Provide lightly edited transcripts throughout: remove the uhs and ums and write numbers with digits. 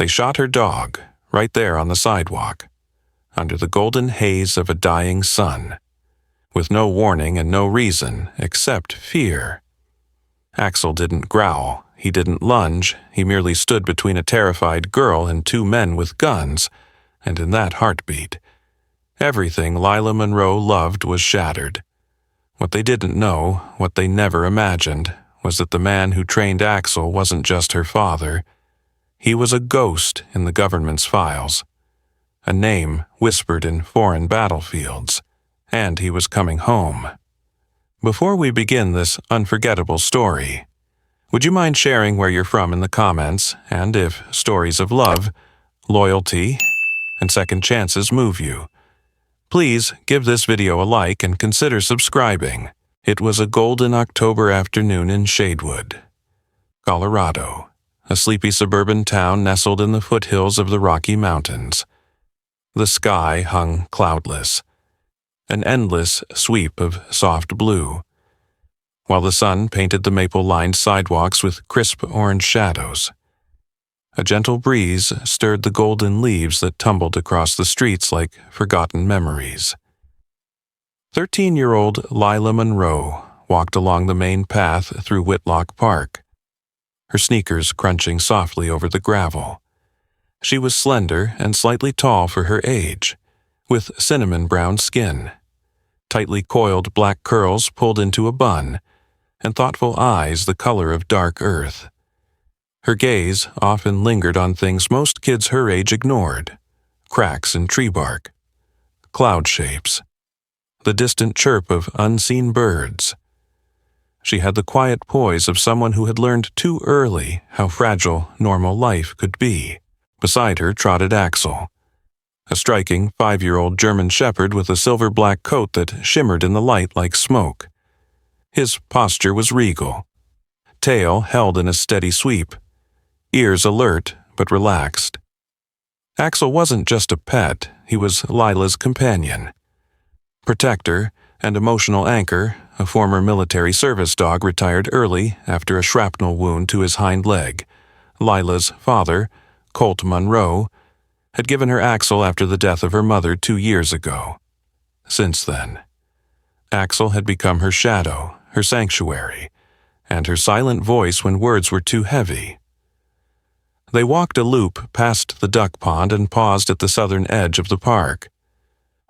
They shot her dog, right there on the sidewalk, under the golden haze of a dying sun, with no warning and no reason except fear. Axel didn't growl, he didn't lunge, he merely stood between a terrified girl and two men with guns, and in that heartbeat, everything Lila Monroe loved was shattered. What they didn't know, what they never imagined, was that the man who trained Axel wasn't just her father. He was a ghost in the government's files, a name whispered in foreign battlefields, and he was coming home. Before we begin this unforgettable story, would you mind sharing where you're from in the comments, and if stories of love, loyalty, and second chances move you? Please give this video a like and consider subscribing. It was a golden October afternoon in Shadewood, Colorado, a sleepy suburban town nestled in the foothills of the Rocky Mountains. The sky hung cloudless, an endless sweep of soft blue, while the sun painted the maple-lined sidewalks with crisp orange shadows. A gentle breeze stirred the golden leaves that tumbled across the streets like forgotten memories. 13-year-old Lila Monroe walked along the main path through Whitlock Park, her sneakers crunching softly over the gravel. She was slender and slightly tall for her age, with cinnamon-brown skin, tightly coiled black curls pulled into a bun, and thoughtful eyes the color of dark earth. Her gaze often lingered on things most kids her age ignored: cracks in tree bark, cloud shapes, the distant chirp of unseen birds. She had the quiet poise of someone who had learned too early how fragile normal life could be. Beside her trotted Axel, a striking 5-year-old German shepherd with a silver-black coat that shimmered in the light like smoke. His posture was regal, tail held in a steady sweep, ears alert but relaxed. Axel wasn't just a pet, he was Lila's companion, protector, and emotional anchor, a former military service dog retired early after a shrapnel wound to his hind leg. Lila's father, Colt Monroe, had given her Axel after the death of her mother 2 years ago. Since then, Axel had become her shadow, her sanctuary, and her silent voice when words were too heavy. They walked a loop past the duck pond and paused at the southern edge of the park.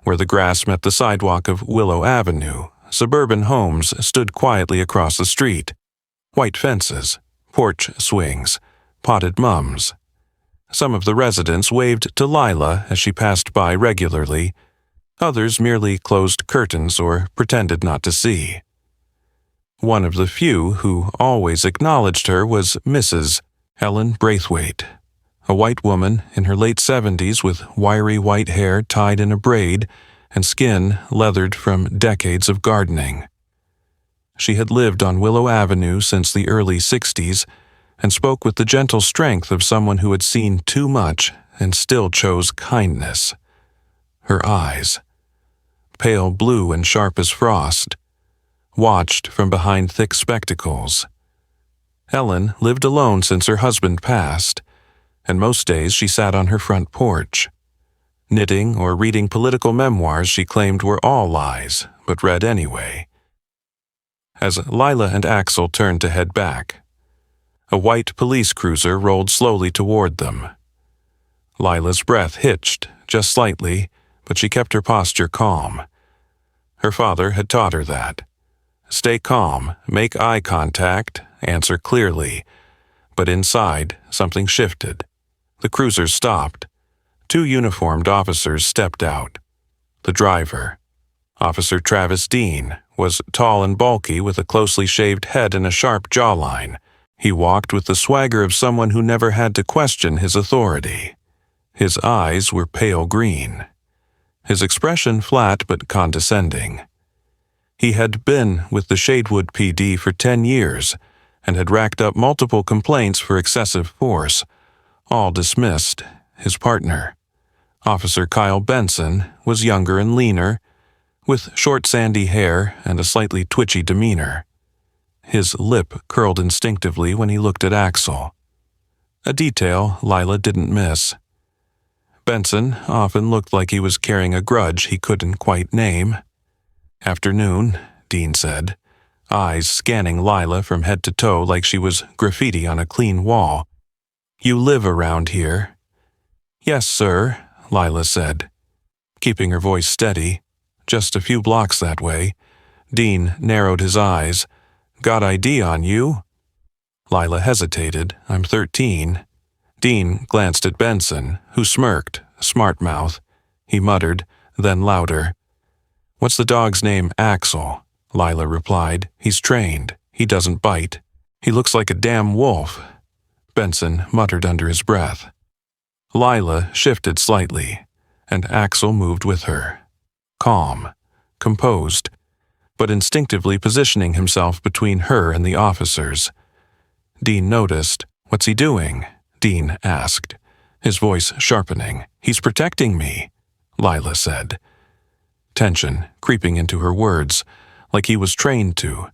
Where the grass met the sidewalk of Willow Avenue, suburban homes stood quietly across the street. White fences, porch swings, potted mums. Some of the residents waved to Lila as she passed by regularly. Others merely closed curtains or pretended not to see. One of the few who always acknowledged her was Mrs. Ellen Braithwaite, a white woman in her late 70s with wiry white hair tied in a braid and skin leathered from decades of gardening. She had lived on Willow Avenue since the early 60s and spoke with the gentle strength of someone who had seen too much and still chose kindness. Her eyes, pale blue and sharp as frost, watched from behind thick spectacles. Ellen lived alone since her husband passed, and most days she sat on her front porch, knitting or reading political memoirs she claimed were all lies, but read anyway. As Lila and Axel turned to head back, a white police cruiser rolled slowly toward them. Lila's breath hitched, just slightly, but she kept her posture calm. Her father had taught her that. Stay calm, make eye contact, answer clearly. But inside, something shifted. The cruiser stopped. 2 uniformed officers stepped out. The driver, Officer Travis Dean, was tall and bulky with a closely shaved head and a sharp jawline. He walked with the swagger of someone who never had to question his authority. His eyes were pale green, his expression flat but condescending. He had been with the Shadewood PD for 10 years and had racked up multiple complaints for excessive force, all dismissed. His partner, Officer Kyle Benson, was younger and leaner, with short sandy hair and a slightly twitchy demeanor. His lip curled instinctively when he looked at Axel. a detail Lila didn't miss. Benson often looked like he was carrying a grudge he couldn't quite name. "Afternoon," Dean said, eyes scanning Lila from head to toe like she was graffiti on a clean wall. "You live around here?" "Yes, sir," Lila said, keeping her voice steady. "Just a few blocks that way." Dean narrowed his eyes. "Got ID on you?" Lila hesitated. "I'm 13. Dean glanced at Benson, who smirked, smart mouth. He muttered, then louder. "What's the dog's name?" "Axel," Lila replied. "He's trained. He doesn't bite. He looks like a damn wolf." Benson muttered under his breath. Lila shifted slightly, and Axel moved with her. Calm, composed, but instinctively positioning himself between her and the officers. Dean noticed. "What's he doing?" Dean asked, his voice sharpening. "He's protecting me," Lila said. Tension creeping into her words, like he was trained to.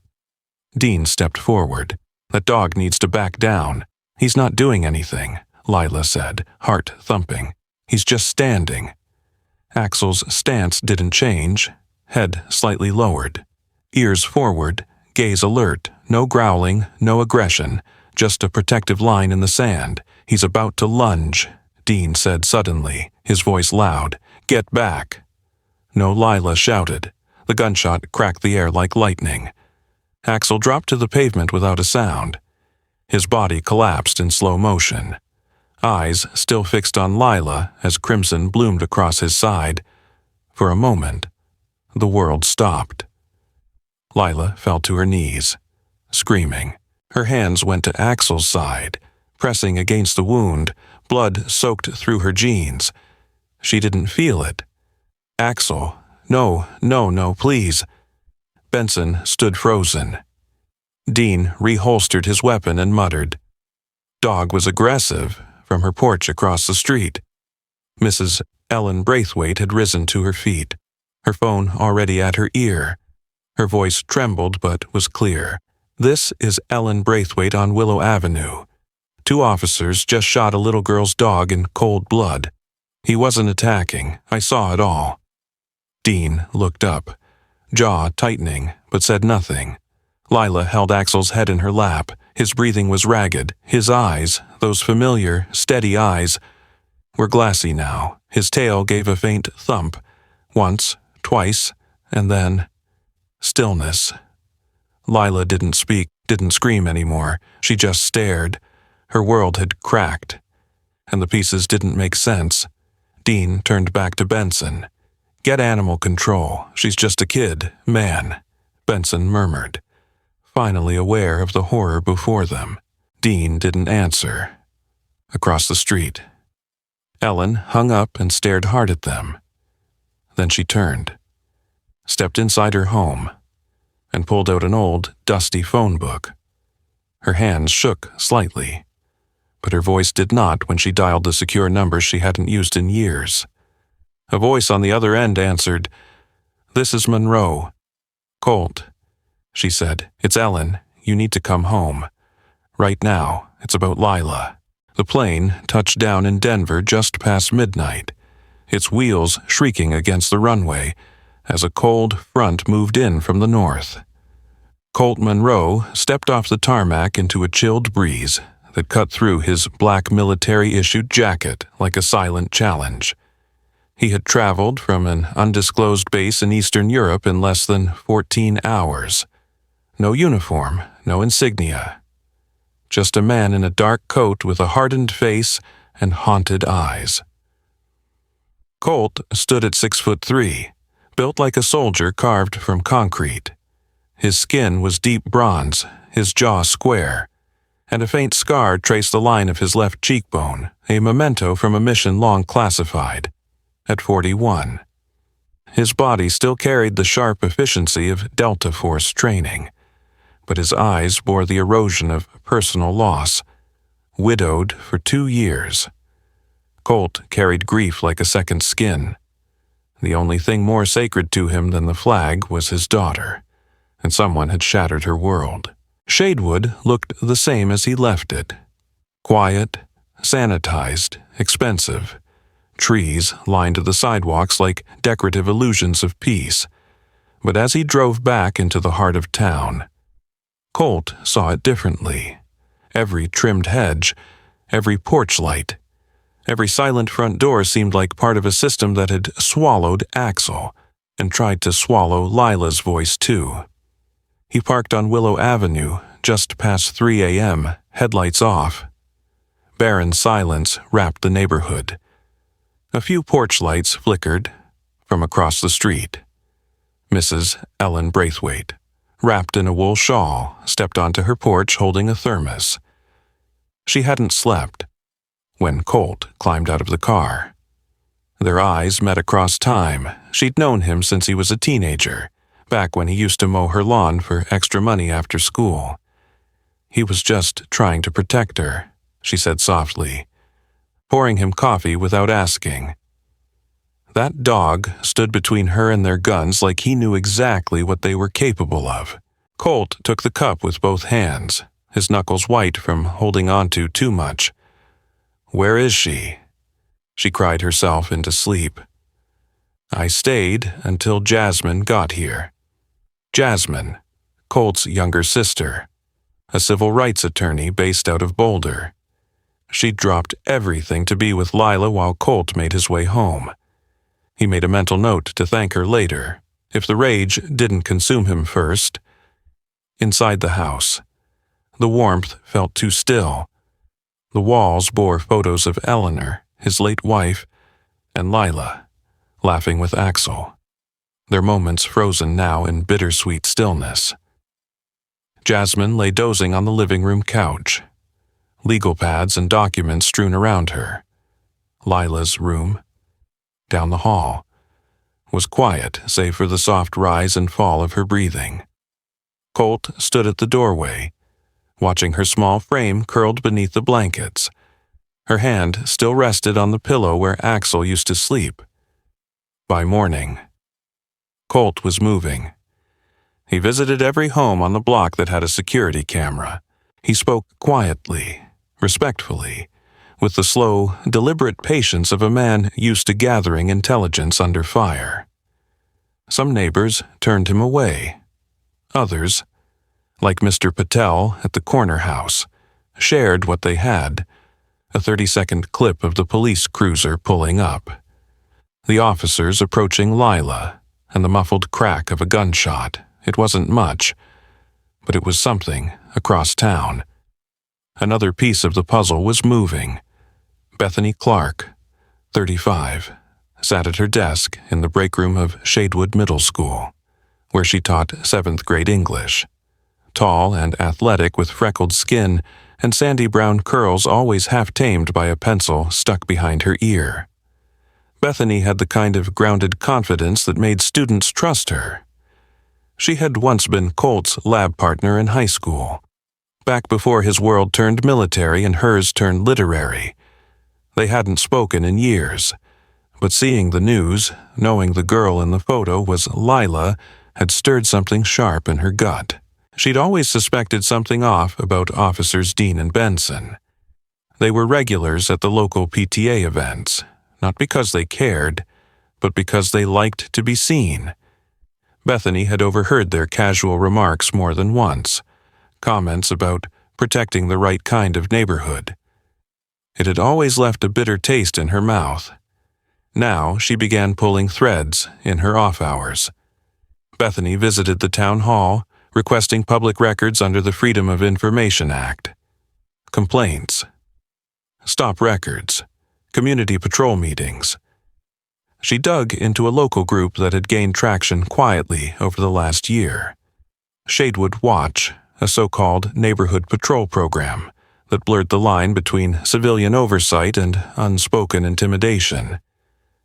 Dean stepped forward. "That dog needs to back down. He's not doing anything," Lila said, heart thumping. "He's just standing." Axel's stance didn't change, head slightly lowered. Ears forward, gaze alert, no growling, no aggression, just a protective line in the sand. "He's about to lunge," Dean said suddenly, his voice loud. "Get back." No, Lila shouted. The gunshot cracked the air like lightning. Axel dropped to the pavement without a sound. His body collapsed in slow motion. Eyes still fixed on Lila as crimson bloomed across his side. For a moment, the world stopped. Lila fell to her knees, screaming. Her hands went to Axel's side, pressing against the wound, blood soaked through her jeans. She didn't feel it. "Axel, no, please." Benson stood frozen. Dean reholstered his weapon and muttered. Dog was aggressive from her porch across the street. Mrs. Ellen Braithwaite had risen to her feet, her phone already at her ear. Her voice trembled but was clear. "This is Ellen Braithwaite on Willow Avenue. 2 officers just shot a little girl's dog in cold blood. He wasn't attacking. I saw it all." Dean looked up, jaw tightening, but said nothing. Lila held Axel's head in her lap. His breathing was ragged. His eyes, those familiar, steady eyes, were glassy now. His tail gave a faint thump. Once, twice, and then stillness. Lila didn't speak, didn't scream anymore. She just stared. Her world had cracked, and the pieces didn't make sense. Dean turned back to Benson. "Get animal control. She's just a kid, man," Benson murmured, finally aware of the horror before them. Dean didn't answer. Across the street, Ellen hung up and stared hard at them. Then she turned, stepped inside her home, and pulled out an old, dusty phone book. Her hands shook slightly, but her voice did not when she dialed the secure number she hadn't used in years. A voice on the other end answered. "This is Monroe." "Colt," she said. "It's Ellen. You need to come home. Right now. It's about Lila." The plane touched down in Denver just past midnight, its wheels shrieking against the runway as a cold front moved in from the north. Colt Monroe stepped off the tarmac into a chilled breeze that cut through his black military-issued jacket like a silent challenge. He had traveled from an undisclosed base in Eastern Europe in less than 14 hours. No uniform, no insignia. Just a man in a dark coat with a hardened face and haunted eyes. Colt stood at 6'3", built like a soldier carved from concrete. His skin was deep bronze, his jaw square, and a faint scar traced the line of his left cheekbone, a memento from a mission long classified. At 41. His body still carried the sharp efficiency of Delta Force training, but his eyes bore the erosion of personal loss. Widowed for 2 years. Colt carried grief like a second skin. The only thing more sacred to him than the flag was his daughter, and someone had shattered her world. Shadewood looked the same as he left it. Quiet, sanitized, expensive. Trees lined the sidewalks like decorative illusions of peace. But as he drove back into the heart of town, Colt saw it differently. Every trimmed hedge, every porch light, every silent front door seemed like part of a system that had swallowed Axel and tried to swallow Lila's voice too. He parked on Willow Avenue just past 3 a.m., headlights off. Barren silence wrapped the neighborhood. A few porch lights flickered from across the street. Mrs. Ellen Braithwaite, wrapped in a wool shawl, stepped onto her porch holding a thermos. She hadn't slept when Colt climbed out of the car. Their eyes met across time. She'd known him since he was a teenager, back when he used to mow her lawn for extra money after school. He was just trying to protect her, she said softly, pouring him coffee without asking. That dog stood between her and their guns like he knew exactly what they were capable of. Colt took the cup with both hands, his knuckles white from holding on to too much. "Where is she?" She cried herself into sleep. "I stayed until Jasmine got here." Jasmine, Colt's younger sister, a civil rights attorney based out of Boulder. She'd dropped everything to be with Lila while Colt made his way home. He made a mental note to thank her later, if the rage didn't consume him first. Inside the house, the warmth felt too still. The walls bore photos of Eleanor, his late wife, and Lila, laughing with Axel, their moments frozen now in bittersweet stillness. Jasmine lay dozing on the living room couch, legal pads and documents strewn around her. Lila's room, down the hall, was quiet save for the soft rise and fall of her breathing. Colt stood at the doorway, watching her small frame curled beneath the blankets. Her hand still rested on the pillow where Axel used to sleep. By morning, Colt was moving. He visited every home on the block that had a security camera. He spoke quietly, respectfully, with the slow, deliberate patience of a man used to gathering intelligence under fire. Some neighbors turned him away. Others, like Mr. Patel at the corner house, shared what they had, a 30-second clip of the police cruiser pulling up, the officers approaching Lila, and the muffled crack of a gunshot. It wasn't much, but it was something across town. Another piece of the puzzle was moving. Bethany Clark, 35, sat at her desk in the break room of Shadewood Middle School, where she taught 7th grade English. Tall and athletic with freckled skin and sandy brown curls always half-tamed by a pencil stuck behind her ear. Bethany had the kind of grounded confidence that made students trust her. She had once been Colt's lab partner in high school, back before his world turned military and hers turned literary. They hadn't spoken in years, but seeing the news, knowing the girl in the photo was Lila, had stirred something sharp in her gut. She'd always suspected something off about Officers Dean and Benson. They were regulars at the local PTA events, not because they cared, but because they liked to be seen. Bethany had overheard their casual remarks more than once, comments about protecting the right kind of neighborhood. It had always left a bitter taste in her mouth. Now she began pulling threads in her off hours. Bethany visited the town hall, requesting public records under the Freedom of Information Act. Complaints, stop records, community patrol meetings. She dug into a local group that had gained traction quietly over the last year. Shadewood Watch, a so-called neighborhood patrol program that blurred the line between civilian oversight and unspoken intimidation.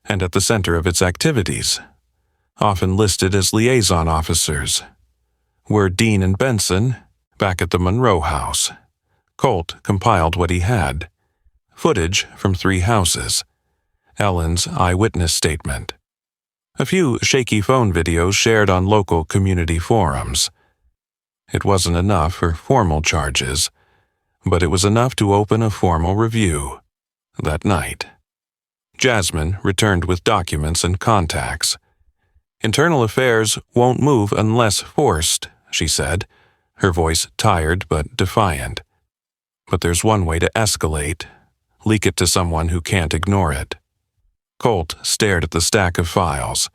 And at the center of its activities, often listed as liaison officers, were Dean and Benson, back at the Monroe house. Colt compiled what he had. Footage from 3 houses. Ellen's eyewitness statement. A few shaky phone videos shared on local community forums. It wasn't enough for formal charges. but it was enough to open a formal review. That night, Jasmine returned with documents and contacts. "Internal affairs won't move unless forced," she said, her voice tired but defiant. "But there's one way to escalate. Leak it to someone who can't ignore it." Colt stared at the stack of files.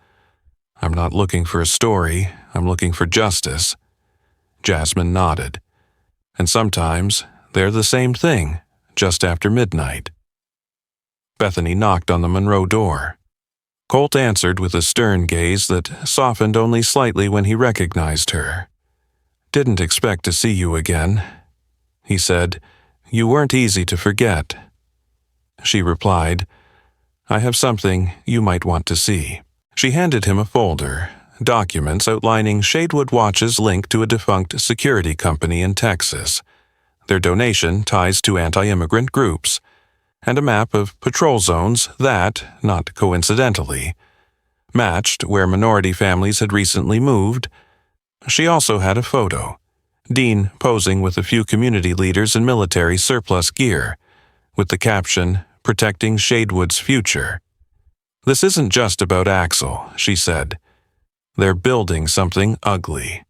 "I'm not looking for a story, I'm looking for justice." Jasmine nodded. "And sometimes they're the same thing, just after midnight." Bethany knocked on the Monroe door. Colt answered with a stern gaze that softened only slightly when he recognized her. "Didn't expect to see you again," he said. "You weren't easy to forget." She replied, "I have something you might want to see." She handed him a folder, documents outlining Shadewood Watch's link to a defunct security company in Texas, their donation ties to anti-immigrant groups, and a map of patrol zones that, not coincidentally, matched where minority families had recently moved. She also had a photo, Dean posing with a few community leaders in military surplus gear, with the caption, "Protecting Shadewood's Future." "This isn't just about Axel," she said. "They're building something ugly,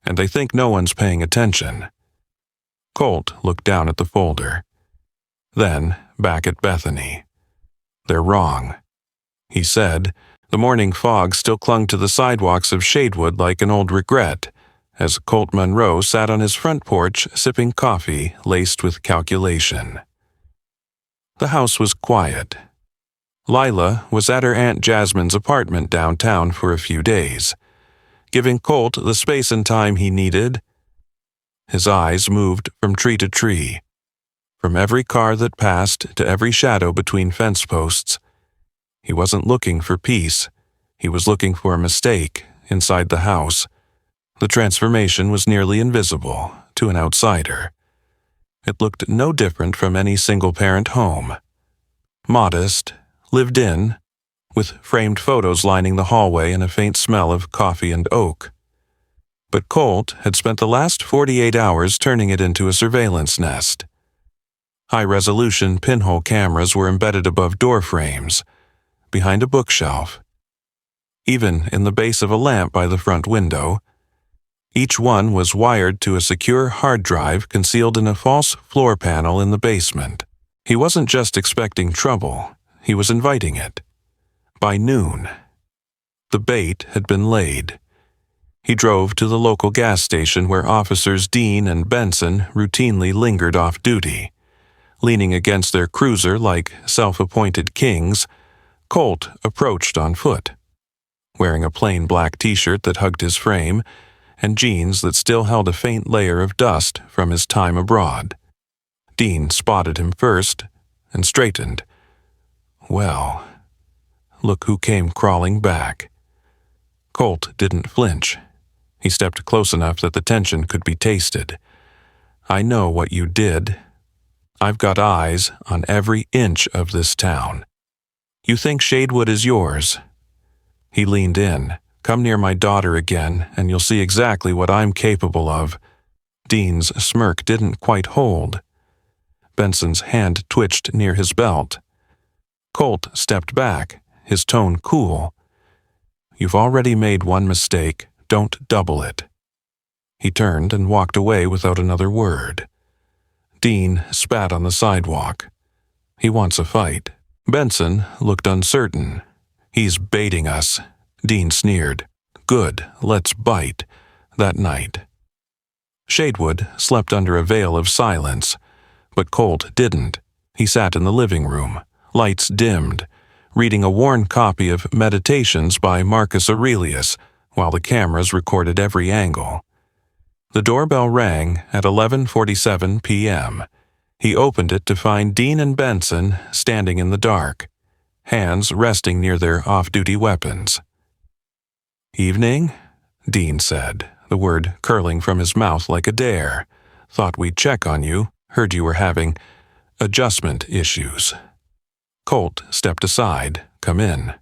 and I think no one's paying attention." Colt looked down at the folder. Then back at Bethany. "They're wrong," he said. The morning fog still clung to the sidewalks of Shadewood like an old regret, as Colt Monroe sat on his front porch sipping coffee laced with calculation. The house was quiet. Lila was at her Aunt Jasmine's apartment downtown for a few days, giving Colt the space and time he needed. His eyes moved from tree to tree, from every car that passed to every shadow between fence posts. He wasn't looking for peace. He was looking for a mistake inside the house. The transformation was nearly invisible to an outsider. It looked no different from any single-parent home. Modest, lived in, with framed photos lining the hallway and a faint smell of coffee and oak. But Colt had spent the last 48 hours turning it into a surveillance nest. High-resolution pinhole cameras were embedded above door frames, behind a bookshelf, even in the base of a lamp by the front window. Each one was wired to a secure hard drive concealed in a false floor panel in the basement. He wasn't just expecting trouble, he was inviting it. By noon, the bait had been laid. He drove to the local gas station where Officers Dean and Benson routinely lingered off duty. Leaning against their cruiser like self-appointed kings, Colt approached on foot, wearing a plain black t-shirt that hugged his frame and jeans that still held a faint layer of dust from his time abroad. Dean spotted him first and straightened. Well, look who came crawling back. Colt didn't flinch. He stepped close enough that the tension could be tasted. "I know what you did. I've got eyes on every inch of this town. You think Shadewood is yours?" He leaned in. "Come near my daughter again, and you'll see exactly what I'm capable of." Dean's smirk didn't quite hold. Benson's hand twitched near his belt. Colt stepped back, his tone cool. "You've already made one mistake. Don't double it." He turned and walked away without another word. Dean spat on the sidewalk. "He wants a fight." Benson looked uncertain. "He's baiting us," Dean sneered. "Good, let's bite." That night, Shadewood slept under a veil of silence, but Colt didn't. He sat in the living room, lights dimmed, reading a worn copy of Meditations by Marcus Aurelius, while the cameras recorded every angle. The doorbell rang at 11:47 p.m. He opened it to find Dean and Benson standing in the dark, hands resting near their off-duty weapons. "Evening?" Dean said, the word curling from his mouth like a dare. "Thought we'd check on you. Heard you were having adjustment issues." Colt stepped aside. "Come in."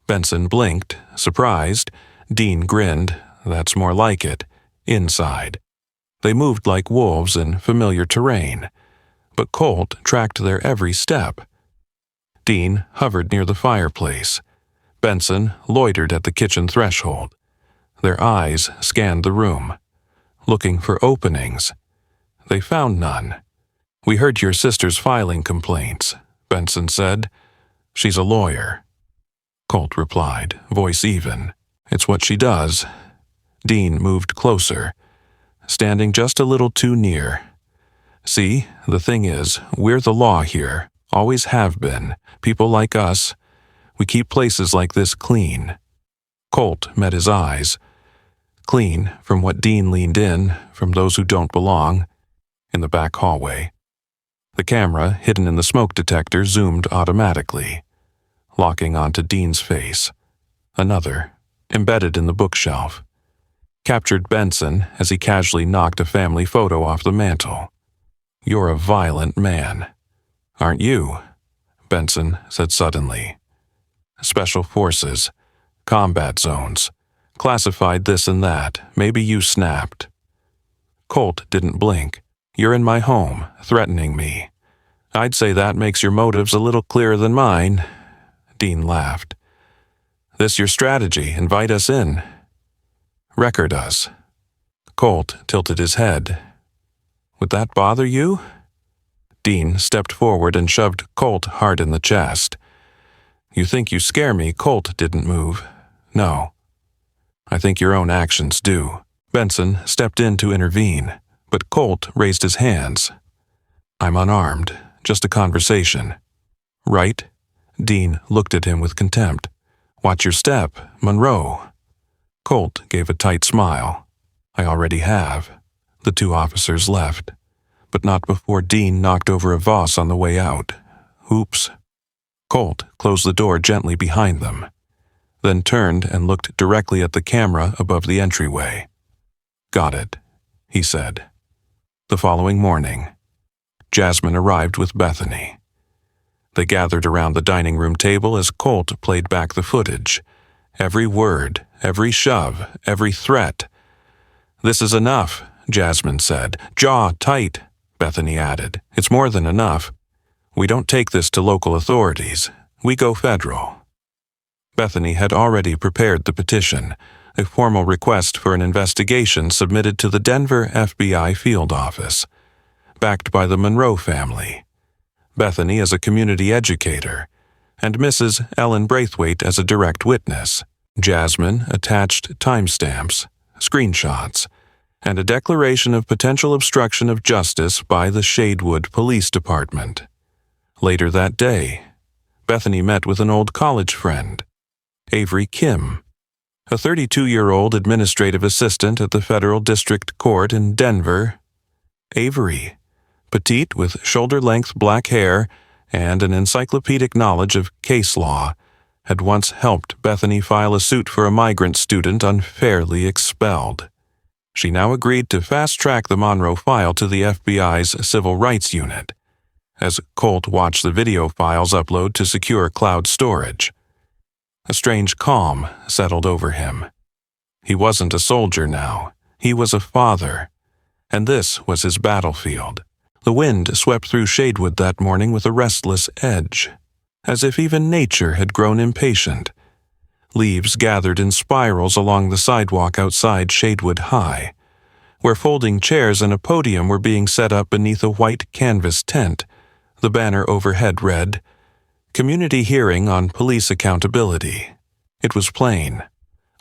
Benson blinked, surprised. Dean grinned. "That's more like it. Inside." They moved like wolves in familiar terrain, but Colt tracked their every step. Dean hovered near the fireplace. Benson loitered at the kitchen threshold. Their eyes scanned the room, looking for openings. They found none. "We heard your sister's filing complaints," Benson said. "She's a lawyer." Colt replied, voice even. "It's what she does." Dean moved closer, standing just a little too near. "See, the thing is, we're the law here, always have been. People like us, we keep places like this clean." Colt met his eyes. Clean from what Dean leaned in, from those who don't belong, in the back hallway. The camera, hidden in the smoke detector, zoomed automatically, locking onto Dean's face. Another, embedded in the bookshelf, captured Benson as he casually knocked a family photo off the mantel. "You're a violent man." "Aren't you?" Benson said suddenly. "Special forces, combat zones, classified this and that. Maybe you snapped." Colt didn't blink. "You're in my home, threatening me. I'd say that makes your motives a little clearer than mine." Dean laughed. "This your strategy, invite us in?" "Record us." Colt tilted his head. "Would that bother you?" Dean stepped forward and shoved Colt hard in the chest. "You think you scare me?" Colt didn't move. "No. I think your own actions do." Benson stepped in to intervene, but Colt raised his hands. "I'm unarmed. Just a conversation." "Right?" Dean looked at him with contempt. "Watch your step, Monroe." Colt gave a tight smile. "I already have." The two officers left, but not before Dean knocked over a vase on the way out. "Oops." Colt closed the door gently behind them, then turned and looked directly at the camera above the entryway. "Got it," he said. The following morning, Jasmine arrived with Bethany. They gathered around the dining room table as Colt played back the footage. Every word, every shove, every threat. "This is enough," Jasmine said. "Jaw tight," Bethany added. "It's more than enough. We don't take this to local authorities. We go federal." Bethany had already prepared the petition, a formal request for an investigation submitted to the Denver FBI field office, backed by the Monroe family. Bethany as a community educator, and Mrs. Ellen Braithwaite as a direct witness. Jasmine attached timestamps, screenshots, and a declaration of potential obstruction of justice by the Shadewood Police Department. Later that day, Bethany met with an old college friend, Avery Kim, a 32-year-old administrative assistant at the Federal District Court in Denver. Avery, petite with shoulder-length black hair and an encyclopedic knowledge of case law, had once helped Bethany file a suit for a migrant student unfairly expelled. She now agreed to fast-track the Monroe file to the FBI's Civil Rights Unit, as Colt watched the video files upload to secure cloud storage. A strange calm settled over him. He wasn't a soldier now. He was a father, and this was his battlefield. The wind swept through Shadewood that morning with a restless edge, as if even nature had grown impatient. Leaves gathered in spirals along the sidewalk outside Shadewood High, where folding chairs and a podium were being set up beneath a white canvas tent. The banner overhead read, "Community Hearing on Police Accountability." It was plain,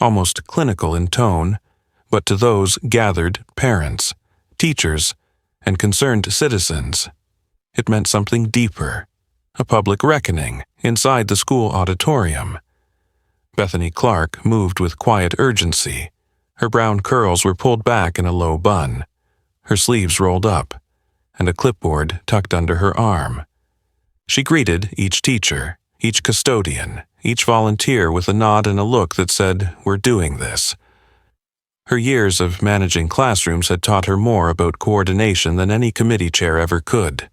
almost clinical in tone, but to those gathered parents, teachers, and concerned citizens, it meant something deeper, a public reckoning inside the school auditorium. Bethany Clark moved with quiet urgency. Her brown curls were pulled back in a low bun, her sleeves rolled up, and a clipboard tucked under her arm. She greeted each teacher, each custodian, each volunteer with a nod and a look that said, "We're doing this." Her years of managing classrooms had taught her more about coordination than any committee chair ever could.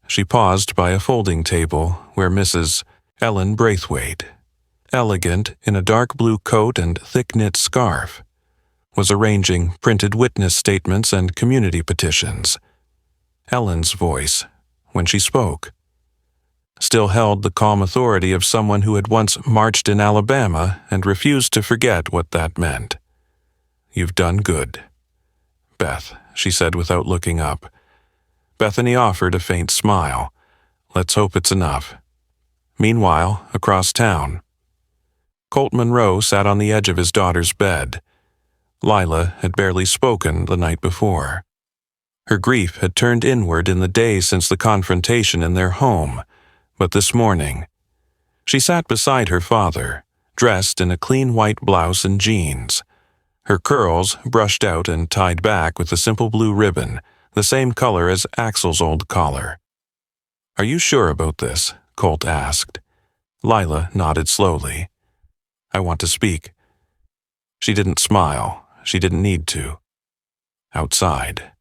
She paused by a folding table where Mrs. Ellen Braithwaite, elegant in a dark blue coat and thick-knit scarf, was arranging printed witness statements and community petitions. Ellen's voice, when she spoke, still held the calm authority of someone who had once marched in Alabama and refused to forget what that meant. "You've done good, Beth," she said without looking up. Bethany offered a faint smile. "Let's hope it's enough." Meanwhile, across town, Colt Monroe sat on the edge of his daughter's bed. Lila had barely spoken the night before. Her grief had turned inward in the days since the confrontation in their home, but this morning, she sat beside her father, dressed in a clean white blouse and jeans, her curls brushed out and tied back with a simple blue ribbon, the same color as Axel's old collar. "Are you sure about this?" Colt asked. Lila nodded slowly. "I want to speak." She didn't smile. She didn't need to. Outside,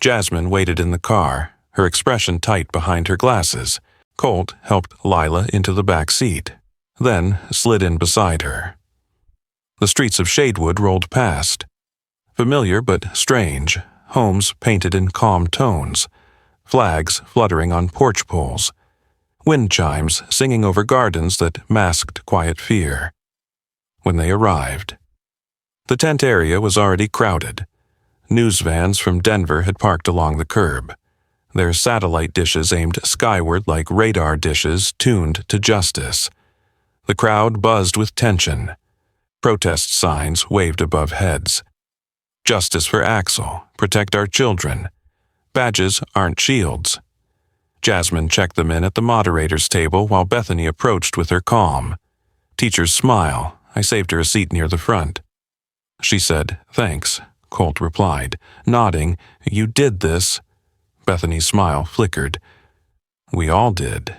Jasmine waited in the car, her expression tight behind her glasses. Colt helped Lila into the back seat, then slid in beside her. The streets of Shadewood rolled past. Familiar but strange, homes painted in calm tones, flags fluttering on porch poles, wind chimes singing over gardens that masked quiet fear. When they arrived, the tent area was already crowded. News vans from Denver had parked along the curb, their satellite dishes aimed skyward like radar dishes tuned to justice. The crowd buzzed with tension. Protest signs waved above heads. "Justice for Axel. Protect our children. Badges aren't shields." Jasmine checked them in at the moderator's table while Bethany approached with her calm. "Teacher's smile. I saved her a seat near the front." She said, "Thanks," Colt replied, nodding. "You did this." Bethany's smile flickered. "We all did.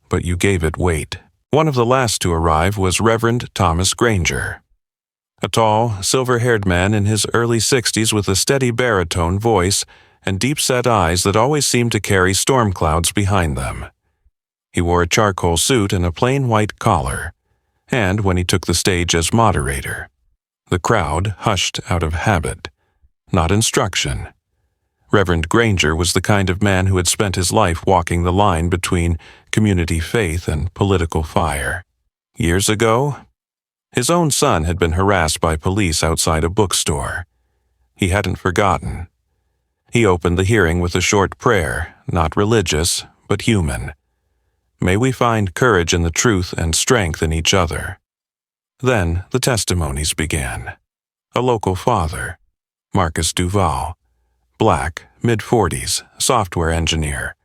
But you gave it weight." One of the last to arrive was Reverend Thomas Granger, a tall, silver-haired man in his early 60s with a steady baritone voice and deep-set eyes that always seemed to carry storm clouds behind them. He wore a charcoal suit and a plain white collar, and when he took the stage as moderator, the crowd hushed out of habit, not instruction. Reverend Granger was the kind of man who had spent his life walking the line between community faith and political fire. Years ago, his own son had been harassed by police outside a bookstore. He hadn't forgotten. He opened the hearing with a short prayer, not religious, but human. "May we find courage in the truth and strength in each other." Then the testimonies began. A local father, Marcus Duval, black, mid-40s, software engineer,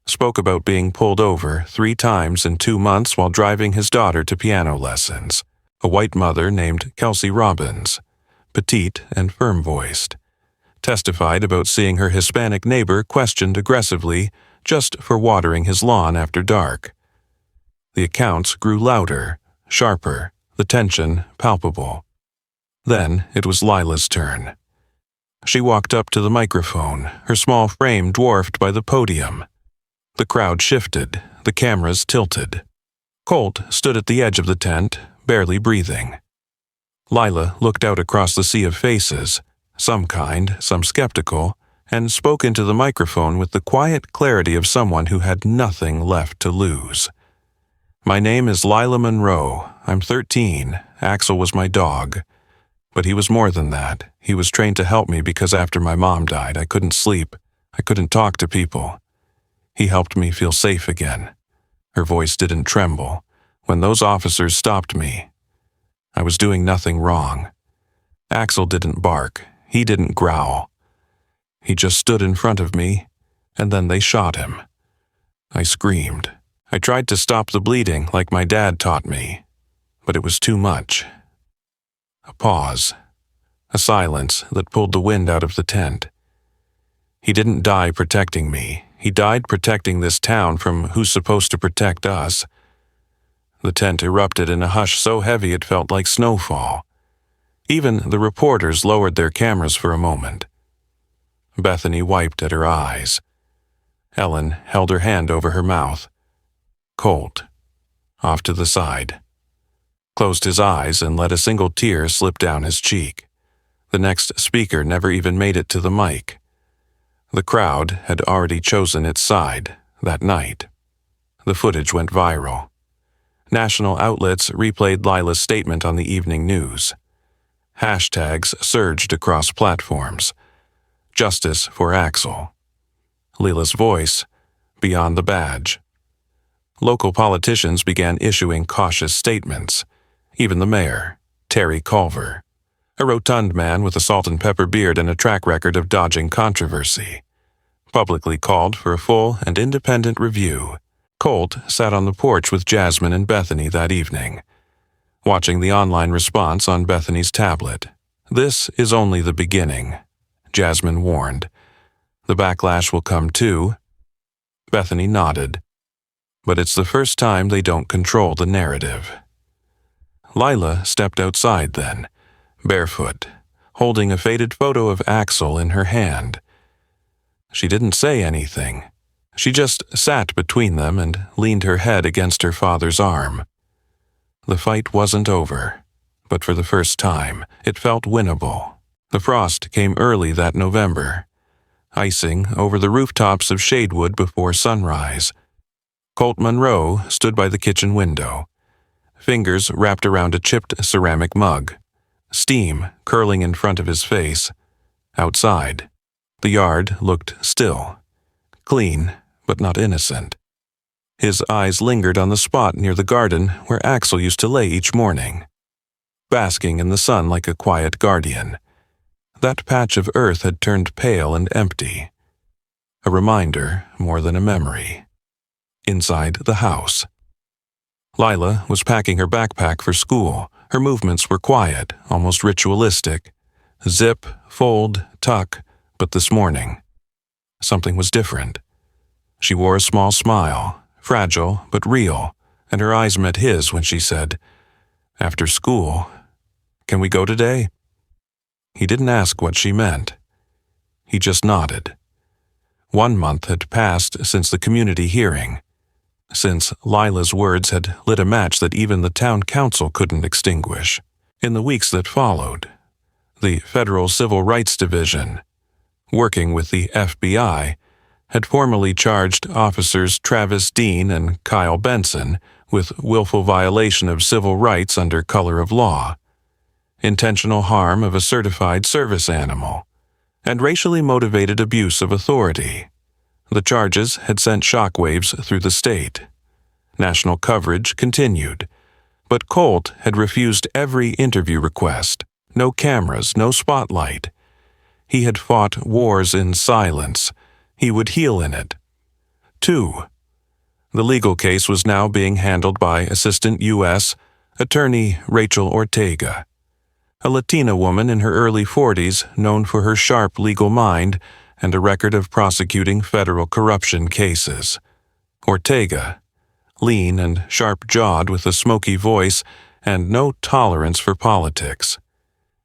spoke about being pulled over 3 times in 2 months while driving his daughter to piano lessons. A white mother named Kelsey Robbins, petite and firm-voiced, testified about seeing her Hispanic neighbor questioned aggressively just for watering his lawn after dark. The accounts grew louder, sharper, the tension palpable. Then it was Lila's turn. She walked up to the microphone, her small frame dwarfed by the podium. The crowd shifted, the cameras tilted. Colt stood at the edge of the tent, barely breathing. Lila looked out across the sea of faces, some kind, some skeptical, and spoke into the microphone with the quiet clarity of someone who had nothing left to lose. "My name is Lila Monroe. I'm 13. Axel was my dog. But he was more than that. He was trained to help me because after my mom died, I couldn't sleep. I couldn't talk to people. He helped me feel safe again." Her voice didn't tremble. "When those officers stopped me, I was doing nothing wrong. Axel didn't bark. He didn't growl. He just stood in front of me, and then they shot him. I screamed. I tried to stop the bleeding like my dad taught me, but it was too much." A pause, a silence that pulled the wind out of the tent. "He didn't die protecting me. He died protecting this town from who's supposed to protect us." The tent erupted in a hush so heavy it felt like snowfall. Even the reporters lowered their cameras for a moment. Bethany wiped at her eyes. Ellen held her hand over her mouth. Colt, off to the side, closed his eyes and let a single tear slip down his cheek. The next speaker never even made it to the mic. The crowd had already chosen its side that night. The footage went viral. National outlets replayed Lila's statement on the evening news. Hashtags surged across platforms. Justice for Axel. Lila's voice, beyond the badge. Local politicians began issuing cautious statements. Even the mayor, Terry Culver, a rotund man with a salt and pepper beard and a track record of dodging controversy, publicly called for a full and independent review. Colt sat on the porch with Jasmine and Bethany that evening, watching the online response on Bethany's tablet. "This is only the beginning," Jasmine warned. "The backlash will come too." Bethany nodded. "But it's the first time they don't control the narrative." Lila stepped outside then, barefoot, holding a faded photo of Axel in her hand. She didn't say anything. She just sat between them and leaned her head against her father's arm. The fight wasn't over, but for the first time, it felt winnable. The frost came early that November, icing over the rooftops of Shadewood before sunrise. Colt Monroe stood by the kitchen window, fingers wrapped around a chipped ceramic mug, steam curling in front of his face. Outside, the yard looked still, clean but not innocent. His eyes lingered on the spot near the garden where Axel used to lay each morning, basking in the sun like a quiet guardian. That patch of earth had turned pale and empty, a reminder more than a memory. Inside the house, Lila was packing her backpack for school. Her movements were quiet, almost ritualistic. Zip, fold, tuck, but this morning, something was different. She wore a small smile, fragile but real, and her eyes met his when she said, "After school, can we go today?" He didn't ask what she meant. He just nodded. 1 month had passed since the community hearing, since Lila's words had lit a match that even the town council couldn't extinguish. In the weeks that followed, the Federal Civil Rights Division, working with the FBI, had formally charged officers Travis Dean and Kyle Benson with willful violation of civil rights under color of law, intentional harm of a certified service animal, and racially motivated abuse of authority. The charges had sent shockwaves through the state. National coverage continued, but Colt had refused every interview request. No cameras, no spotlight. He had fought wars in silence. He would heal in it. 2. The legal case was now being handled by Assistant U.S. Attorney Rachel Ortega, a Latina woman in her early 40s known for her sharp legal mind and a record of prosecuting federal corruption cases. Ortega, lean and sharp-jawed with a smoky voice and no tolerance for politics,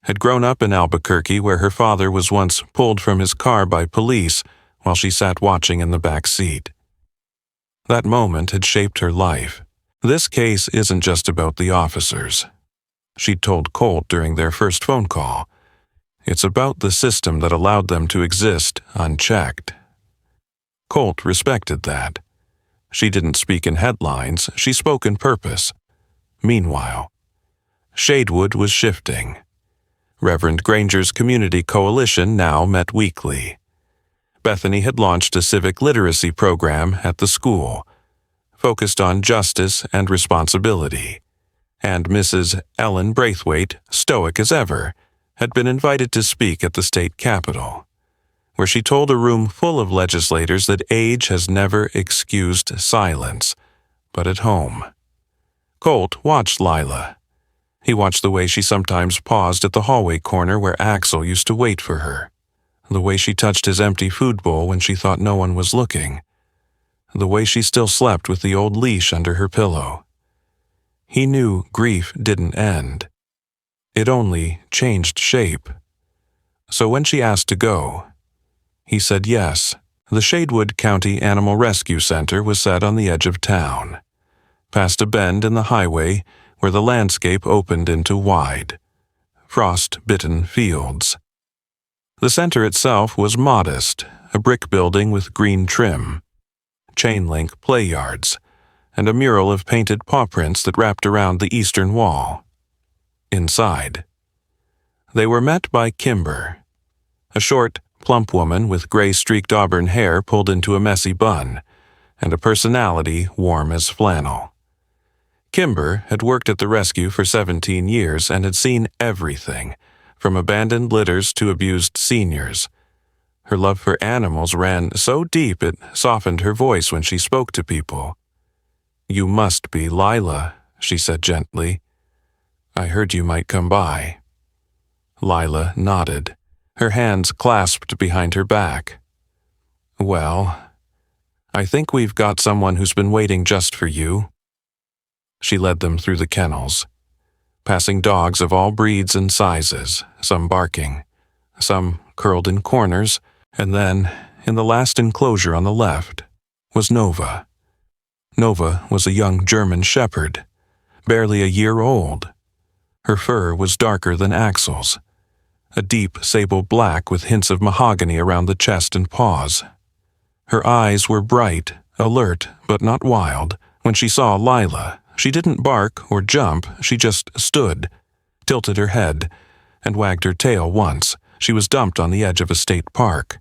had grown up in Albuquerque where her father was once pulled from his car by police while she sat watching in the back seat. That moment had shaped her life. "This case isn't just about the officers," she'd told Colt during their first phone call. "It's about the system that allowed them to exist unchecked." Colt respected that. She didn't speak in headlines, she spoke in purpose. Meanwhile, Shadewood was shifting. Reverend Granger's Community Coalition now met weekly. Bethany had launched a civic literacy program at the school, focused on justice and responsibility, and Mrs. Ellen Braithwaite, stoic as ever, had been invited to speak at the state capitol, where she told a room full of legislators that age has never excused silence, but at home. Colt watched Lila. He watched the way she sometimes paused at the hallway corner where Axel used to wait for her, the way she touched his empty food bowl when she thought no one was looking, the way she still slept with the old leash under her pillow. He knew grief didn't end. It only changed shape. So when she asked to go, he said yes. The Shadewood County Animal Rescue Center was set on the edge of town, past a bend in the highway where the landscape opened into wide, frost-bitten fields. The center itself was modest, a brick building with green trim, chain-link play yards, and a mural of painted paw prints that wrapped around the eastern wall. Inside, they were met by Kimber, a short, plump woman with gray-streaked auburn hair pulled into a messy bun, and a personality warm as flannel. Kimber had worked at the rescue for 17 years and had seen everything, from abandoned litters to abused seniors. Her love for animals ran so deep it softened her voice when she spoke to people. "You must be Lila," she said gently. "I heard you might come by." Lila nodded, her hands clasped behind her back. "Well, I think we've got someone who's been waiting just for you." She led them through the kennels, passing dogs of all breeds and sizes, some barking, some curled in corners, and then, in the last enclosure on the left, was Nova. Nova was a young German shepherd, barely a year old. Her fur was darker than Axel's, a deep sable black with hints of mahogany around the chest and paws. Her eyes were bright, alert, but not wild. When she saw Lila, she didn't bark or jump, she just stood, tilted her head, and wagged her tail once. She was dumped on the edge of a state park.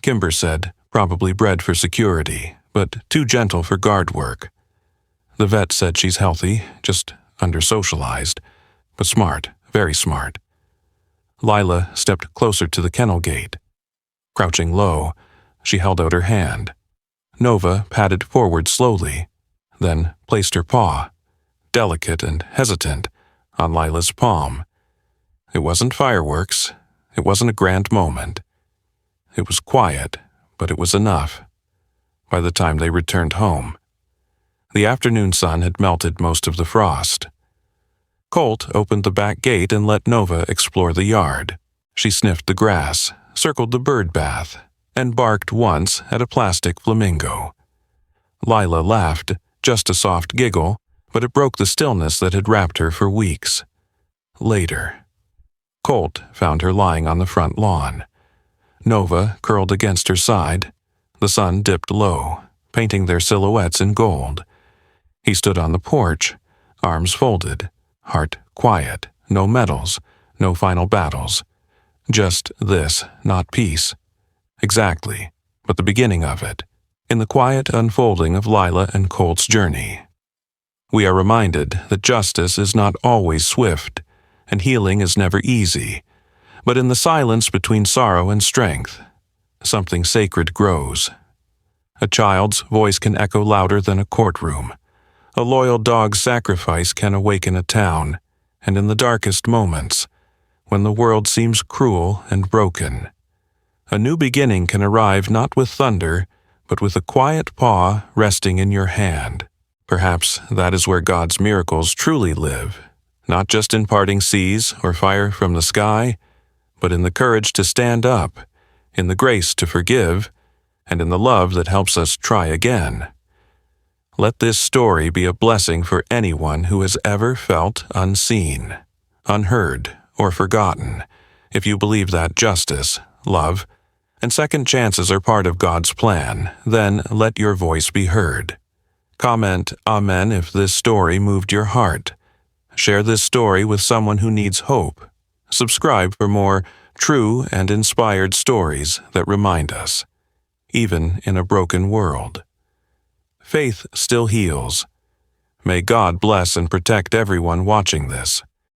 Kimber said, probably bred for security, but too gentle for guard work. The vet said she's healthy, just under-socialized, but smart, very smart. Lila stepped closer to the kennel gate. Crouching low, she held out her hand. Nova padded forward slowly, then placed her paw, delicate and hesitant, on Lila's palm. It wasn't fireworks. It wasn't a grand moment. It was quiet, but it was enough. By the time they returned home, the afternoon sun had melted most of the frost. Colt opened the back gate and let Nova explore the yard. She sniffed the grass, circled the bird bath, and barked once at a plastic flamingo. Lila laughed, just a soft giggle, but it broke the stillness that had wrapped her for weeks. Later, Colt found her lying on the front lawn. Nova curled against her side. The sun dipped low, painting their silhouettes in gold. He stood on the porch, arms folded, heart quiet, no medals, no final battles. Just this, not peace. Exactly, but the beginning of it, in the quiet unfolding of Lila and Colt's journey. We are reminded that justice is not always swift, and healing is never easy, but in the silence between sorrow and strength, something sacred grows. A child's voice can echo louder than a courtroom. A loyal dog's sacrifice can awaken a town, and in the darkest moments, when the world seems cruel and broken, a new beginning can arrive not with thunder, but with a quiet paw resting in your hand. Perhaps that is where God's miracles truly live, not just in parting seas or fire from the sky, but in the courage to stand up, in the grace to forgive, and in the love that helps us try again. Let this story be a blessing for anyone who has ever felt unseen, unheard, or forgotten. If you believe that justice, love, and second chances are part of God's plan, then let your voice be heard. Comment Amen if this story moved your heart. Share this story with someone who needs hope. Subscribe for more true and inspired stories that remind us, even in a broken world, faith still heals. May God bless and protect everyone watching this.